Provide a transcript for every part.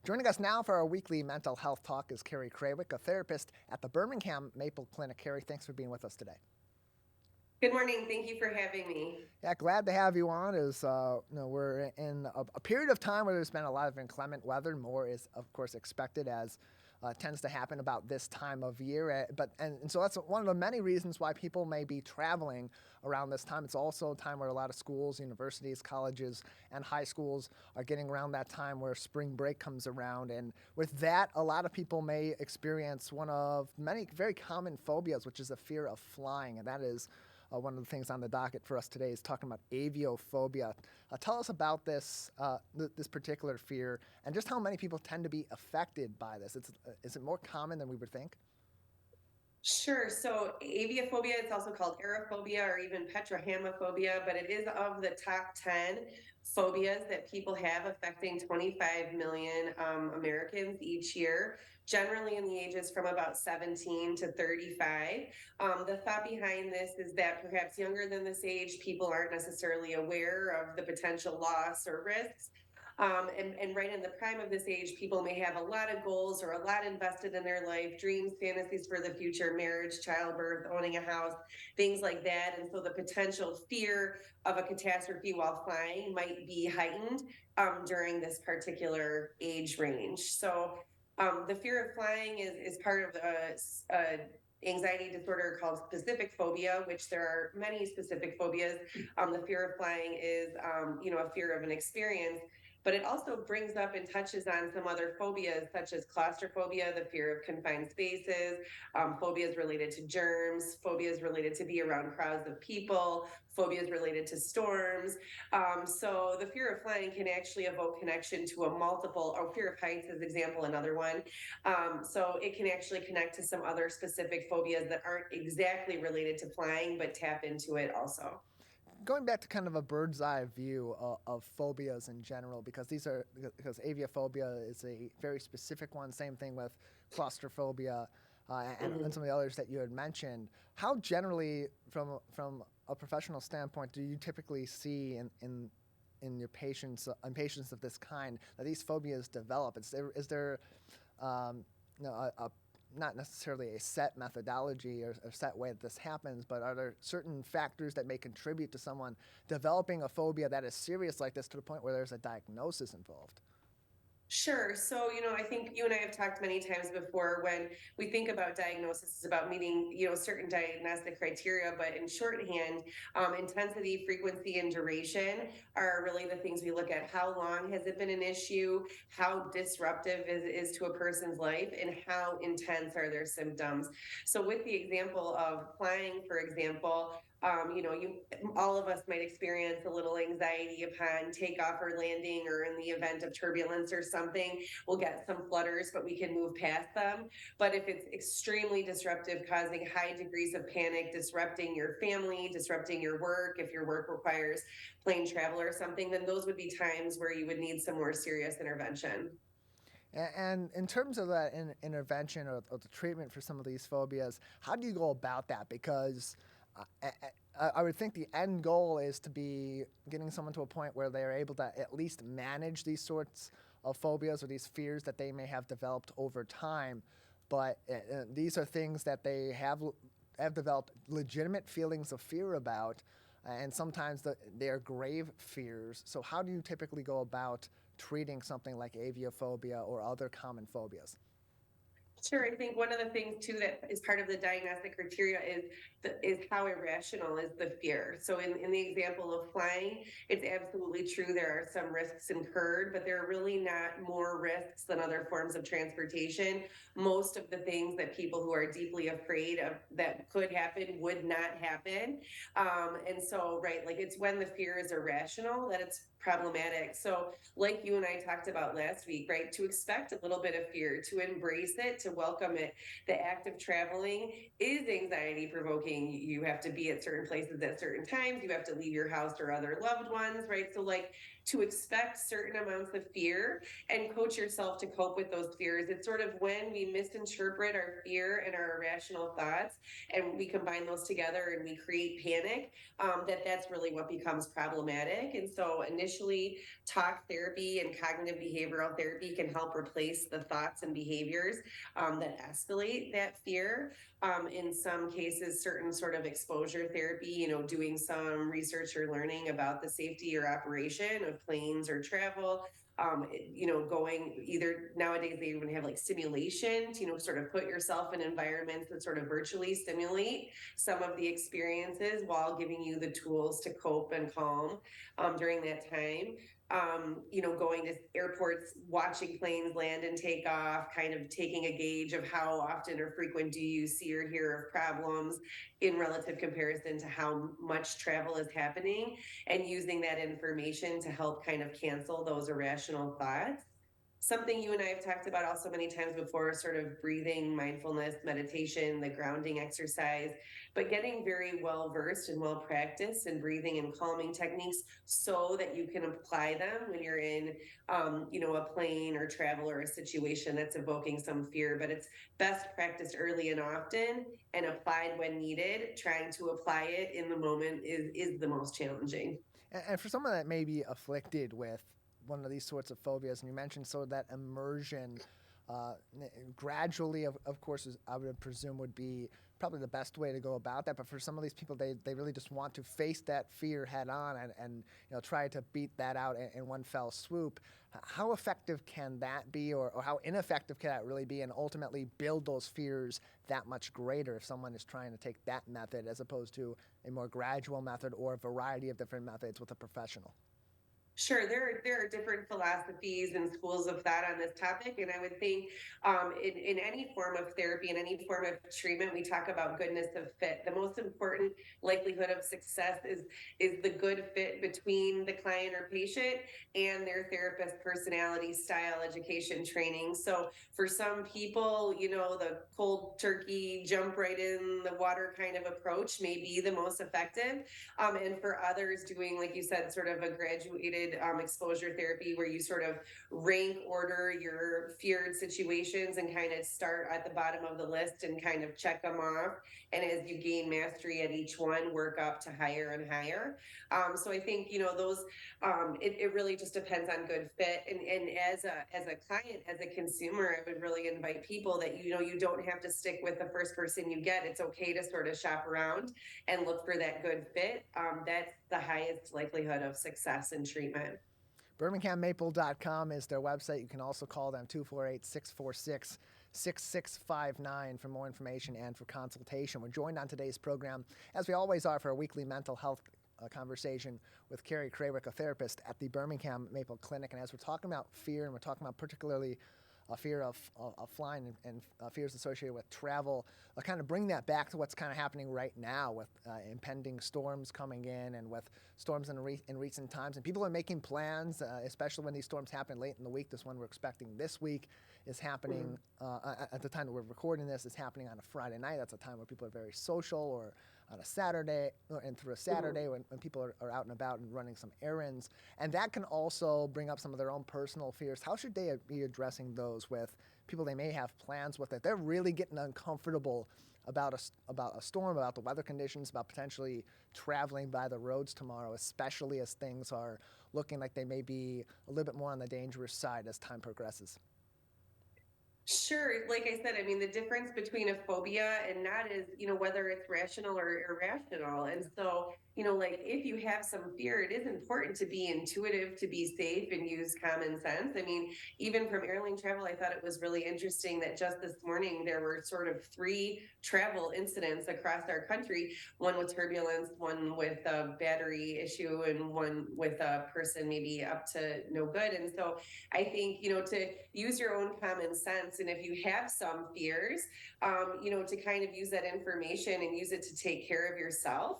Joining us now for our weekly mental health talk is Carrie Krawiec, a therapist at the Birmingham Maple Clinic. Carrie, thanks for being with us today. Good morning. Thank you for having me. Yeah, glad to have you on. We're in a period of time where there's been a lot of inclement weather. More is, of course, expected as tends to happen about this time of year. So that's one of the many reasons why people may be traveling around this time. It's also a time where a lot of schools, universities, colleges, and high schools are getting around that time where spring break comes around. And with that, a lot of people may experience one of many very common phobias, which is a fear of flying, and that is one of the things on the docket for us today is talking about aviophobia. Tell us about this particular fear and just how many people tend to be affected by this. Is it more common than we would think? Sure. So aviophobia, it's also called aerophobia or even petrohamophobia, but it is of the top 10 phobias that people have affecting 25 million Americans each year, generally in the ages from about 17 to 35. The thought behind this is that perhaps younger than this age, people aren't necessarily aware of the potential loss or risks. And right in the prime of this age, people may have a lot of goals or a lot invested in their life, dreams, fantasies for the future, marriage, childbirth, owning a house, things like that. And so the potential fear of a catastrophe while flying might be heightened during this particular age range. So the fear of flying is part of a anxiety disorder called specific phobia, which there are many specific phobias. The fear of flying is, a fear of an experience, but it also brings up and touches on some other phobias such as claustrophobia, the fear of confined spaces, phobias related to germs, phobias related to be around crowds of people, phobias related to storms. So the fear of flying can actually evoke connection to a multiple, or fear of heights as example, another one. So it can actually connect to some other specific phobias that aren't exactly related to flying, but tap into it also. Going back to kind of a bird's eye view of phobias in general, because aviophobia is a very specific one. Same thing with claustrophobia and Mhm. some of the others that you had mentioned. How generally, from a professional standpoint, do you typically see in your patients of this kind that these phobias develop? Is there a not necessarily a set methodology or a set way that this happens, but are there certain factors that may contribute to someone developing a phobia that is serious like this to the point where there's a diagnosis involved? Sure. So, I think you and I have talked many times before when we think about diagnosis, it's about meeting, certain diagnostic criteria, but in shorthand, intensity, frequency, and duration are really the things we look at. How long has it been an issue? How disruptive is to a person's life? And how intense are their symptoms? So, with the example of flying, for example, you all of us might experience a little anxiety upon takeoff or landing, or in the event of turbulence or something. We'll get some flutters, but we can move past them. But if it's extremely disruptive, causing high degrees of panic, disrupting your family, disrupting your work, if your work requires plane travel or something, then those would be times where you would need some more serious intervention. And in terms of that intervention or the treatment for some of these phobias, how do you go about that? Because I would think the end goal is to be getting someone to a point where they're able to at least manage these sorts of phobias or these fears that they may have developed over time. But these are things that they have developed legitimate feelings of fear about, and sometimes they're grave fears. So how do you typically go about treating something like aviophobia or other common phobias? Sure, I think one of the things too that is part of the diagnostic criteria is how irrational is the fear. So in the example of flying, it's absolutely true there are some risks incurred, but there are really not more risks than other forms of transportation. Most of the things that people who are deeply afraid of that could happen would not happen. And so, right, like it's when the fear is irrational that it's problematic. So like you and I talked about last week, right? To expect a little bit of fear, to embrace it, to welcome it. The act of traveling is anxiety provoking. You have to be at certain places at certain times. You have to leave your house or other loved ones, right? So, like, to expect certain amounts of fear and coach yourself to cope with those fears. It's sort of when we misinterpret our fear and our irrational thoughts and we combine those together and we create panic, that's really what becomes problematic. And so initially, talk therapy and cognitive behavioral therapy can help replace the thoughts and behaviors that escalate that fear. In some cases, certain sort of exposure therapy, doing some research or learning about the safety or operation of planes or travel. Going either nowadays they even have like simulation to, sort of put yourself in environments that sort of virtually simulate some of the experiences while giving you the tools to cope and calm during that time. Going to airports, watching planes land and take off, kind of taking a gauge of how often or frequent do you see or hear of problems in relative comparison to how much travel is happening, and using that information to help kind of cancel those irrational thoughts. Something you and I have talked about also many times before, sort of breathing, mindfulness, meditation, the grounding exercise, but getting very well versed and well practiced in breathing and calming techniques so that you can apply them when you're in, a plane or travel or a situation that's evoking some fear. But it's best practiced early and often and applied when needed. Trying to apply it in the moment is the most challenging. And for someone that may be afflicted with one of these sorts of phobias, and you mentioned sort of that immersion, uh, gradually, of course, I would presume would be probably the best way to go about that. But for some of these people, they really just want to face that fear head on and try to beat that out in one fell swoop. How effective can that be, or how ineffective can that really be, and ultimately build those fears that much greater if someone is trying to take that method as opposed to a more gradual method or a variety of different methods with a professional? Sure, there are different philosophies and schools of thought on this topic, and I would think in any form of therapy, in any form of treatment, we talk about goodness of fit. The most important likelihood of success is the good fit between the client or patient and their therapist personality, style, education, training. So for some people, the cold turkey, jump right in the water kind of approach may be the most effective, and for others, doing, like you said, sort of a graduated exposure therapy where you sort of rank order your feared situations and kind of start at the bottom of the list and kind of check them off. And as you gain mastery at each one, work up to higher and higher. So I think, those, it really just depends on good fit. And as a client, as a consumer, I would really invite people that, you don't have to stick with the first person you get. It's okay to sort of shop around and look for that good fit. That's the highest likelihood of success in treatment. BirminghamMaple.com is their website. You can also call them 248 646 6659 for more information and for consultation. We're joined on today's program, as we always are, for a weekly mental health conversation with Carrie Krawiec, a therapist at the Birmingham Maple Clinic. And as we're talking about fear, and we're talking about particularly a fear of flying and fears associated with travel, kind of bring that back to what's kind of happening right now with impending storms coming in and with storms in recent times. And people are making plans, especially when these storms happen late in the week. This one we're expecting this week is happening at the time that we're recording this, is happening on a Friday night. That's a time where people are very social, or on a Saturday, and through a Saturday when people are out and about and running some errands. And that can also bring up some of their own personal fears. How should they be addressing those with people they may have plans with, that they're really getting uncomfortable about a storm, about the weather conditions, about potentially traveling by the roads tomorrow, especially as things are looking like they may be a little bit more on the dangerous side as time progresses? Sure. Like I said, I mean, the difference between a phobia and not is, whether it's rational or irrational. And so, like if you have some fear, it is important to be intuitive, to be safe and use common sense. I mean, even from airline travel, I thought it was really interesting that just this morning there were sort of three travel incidents across our country, one with turbulence, one with a battery issue, and one with a person maybe up to no good. And so I think, to use your own common sense. And if you have some fears, to kind of use that information and use it to take care of yourself.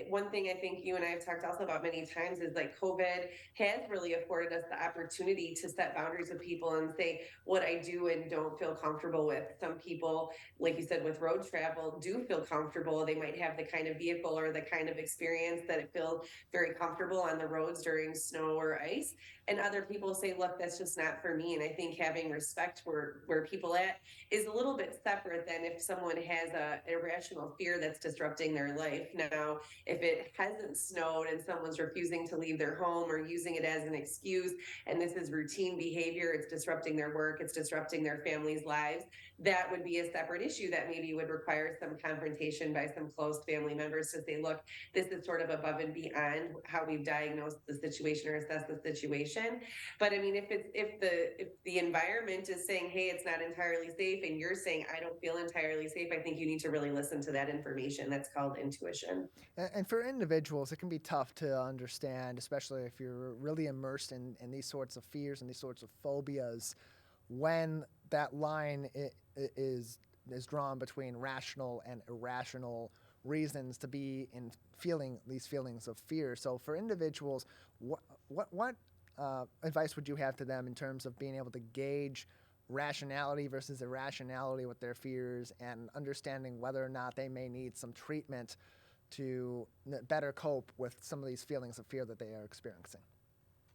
One thing I think you and I have talked also about many times is like COVID has really afforded us the opportunity to set boundaries with people and say what I do and don't feel comfortable with. Some people, like you said, with road travel do feel comfortable. They might have the kind of vehicle or the kind of experience that it feels very comfortable on the roads during snow or ice. And other people say, look, that's just not for me. And I think having respect where people at is a little bit separate than if someone has a irrational fear that's disrupting their life. Now, if it hasn't snowed and someone's refusing to leave their home or using it as an excuse, and this is routine behavior, it's disrupting their work, it's disrupting their family's lives, that would be a separate issue that maybe would require some confrontation by some close family members to say, look, this is sort of above and beyond how we've diagnosed the situation or assessed the situation. But I mean, if the environment is saying, hey, it's not entirely safe, and you're saying I don't feel entirely safe, I think you need to really listen to that information. That's called intuition. And for individuals, it can be tough to understand, especially if you're really immersed in these sorts of fears and these sorts of phobias, when that line is drawn between rational and irrational reasons to be in feeling these feelings of fear. So for individuals, what advice would you have to them in terms of being able to gauge rationality versus irrationality with their fears and understanding whether or not they may need some treatment to better cope with some of these feelings of fear that they are experiencing?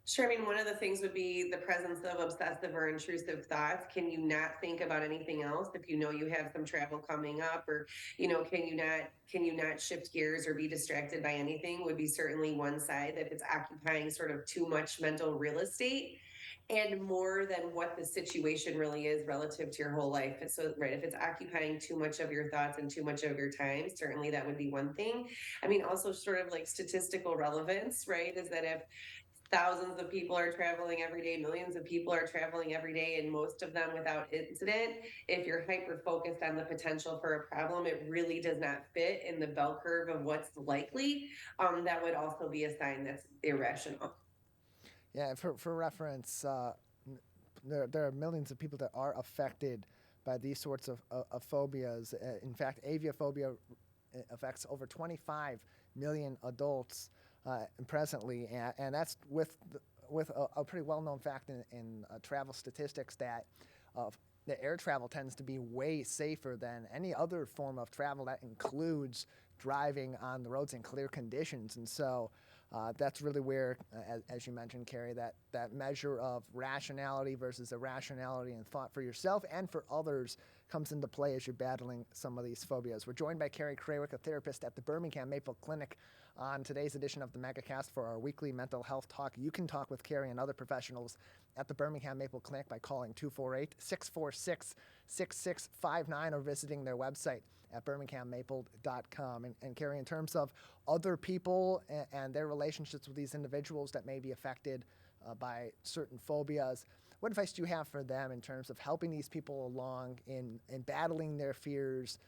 Sure. I mean, one of the things would be the presence of obsessive or intrusive thoughts. Can you not think about anything else if you know you have some travel coming up, or can you not shift gears or be distracted by anything? Would be certainly one side that it's occupying sort of too much mental real estate and more than what the situation really is relative to your whole life. So, right, if it's occupying too much of your thoughts and too much of your time, certainly that would be one thing. I mean, also sort of like statistical relevance, right? Is that if thousands of people are traveling every day, millions of people are traveling every day, and most of them without incident, if you're hyper focused on the potential for a problem, it really does not fit in the bell curve of what's likely. That would also be a sign that's irrational. Yeah, for reference, there are millions of people that are affected by these sorts of phobias. In fact, aviophobia affects over 25 million adults presently, and that's with a pretty well-known fact in travel statistics that the air travel tends to be way safer than any other form of travel that includes driving on the roads in clear conditions. And so that's really where, as you mentioned, Carrie, that measure of rationality versus irrationality and thought for yourself and for others comes into play as you're battling some of these phobias. We're joined by Carrie Krawiec, a therapist at the Birmingham Maple Clinic, on today's edition of the Megacast for our weekly mental health talk. You can talk with Carrie and other professionals at the Birmingham Maple Clinic by calling 248-646-6659 or visiting their website at birminghammaple.com. And Carrie, in terms of other people and their relationships with these individuals that may be affected by certain phobias, what advice do you have for them in terms of helping these people along in battling their fears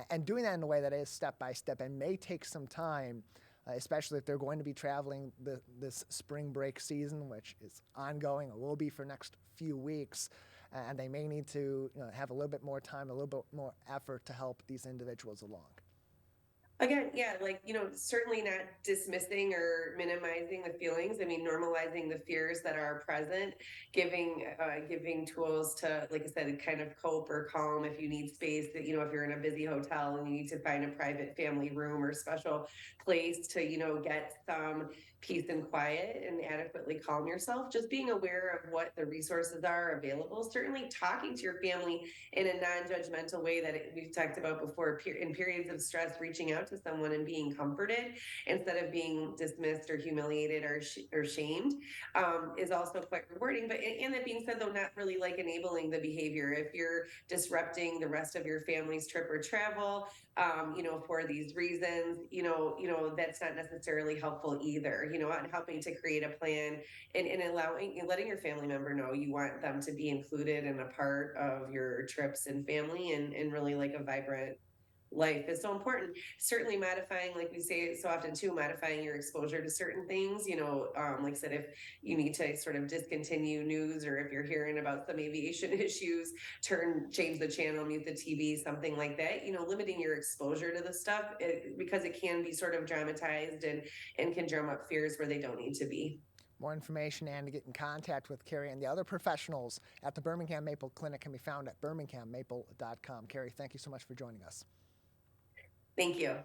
and doing that in a way that is step by step and may take some time, especially if they're going to be traveling this spring break season, which is ongoing or will be for next few weeks, and they may need to have a little bit more time, a little bit more effort to help these individuals along? Again, yeah, like, certainly not dismissing or minimizing the feelings. I mean, normalizing the fears that are present, giving tools to, like I said, kind of cope or calm if you need space. That, if you're in a busy hotel and you need to find a private family room or special place to, get some peace and quiet and adequately calm yourself. Just being aware of what the resources are available. Certainly talking to your family in a non-judgmental way that we've talked about before, in periods of stress, reaching out to someone and being comforted instead of being dismissed or humiliated or shamed, is also quite rewarding. But and that being said, though, not really like enabling the behavior. If you're disrupting the rest of your family's trip or travel, for these reasons, that's not necessarily helpful either. And helping to create a plan and letting your family member know you want them to be included and a part of your trips and family and really like a vibrant life is so important. Certainly modifying, like we say so often too, modifying your exposure to certain things. Like I said, if you need to sort of discontinue news, or if you're hearing about some aviation issues, change the channel, mute the TV, something like that. Limiting your exposure to the stuff, because it can be sort of dramatized and can drum up fears where they don't need to be. More information and to get in contact with Carrie and the other professionals at the Birmingham Maple Clinic can be found at birminghammaple.com. Carrie, thank you so much for joining us. Thank you.